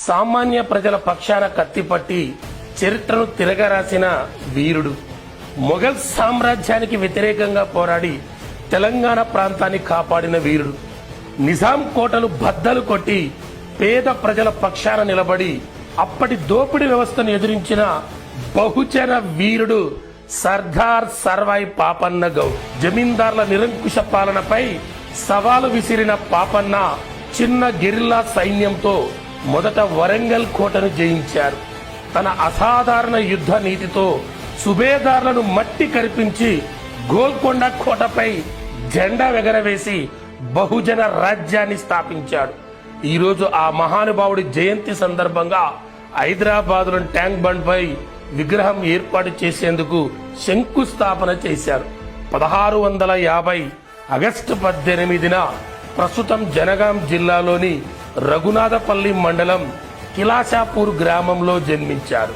సామాన్య ప్రజల పక్షాన కత్తిపట్టి చరిత్రను తిరగరాసిన వీరుడు. మొఘల్ సామ్రాజ్యానికి వ్యతిరేకంగా పోరాడి తెలంగాణ ప్రాంతాన్ని కాపాడిన వీరుడు. నిజాం కోటలు బద్దలు కొట్టి పేద ప్రజల పక్షాన నిలబడి అప్పటి దోపిడీ వ్యవస్థను ఎదిరించిన బహుజన వీరుడు సర్దార్ సర్వాయి పాపన్న గౌడ్. జమీందార్ల నిరంకుశ పాలనపై సవాలు విసిరిన పాపన్న చిన్న గెరిల్లా సైన్యంతో మొదట వరంగల్ కోటను జయించారు. తన అసాధారణ యుద్ధ నీతితో సుబేదార్లను మట్టి కరిపించి గోల్కొండ కోటపై జెండా ఎగరవేసి బహుజన రాజ్యాన్ని స్థాపించాడు. ఈరోజు ఆ మహానుభావుడి జయంతి సందర్భంగా హైదరాబాద్లోని ట్యాంక్ బండ్ పై విగ్రహం ఏర్పాటు చేసేందుకు శంకుస్థాపన చేశారు. 1650 ఆగస్టు 18న ప్రస్తుతం జనగాం జిల్లాలోని రఘునాథపల్లి మండలం కిలాషాపూర్ గ్రామంలో జన్మించారు.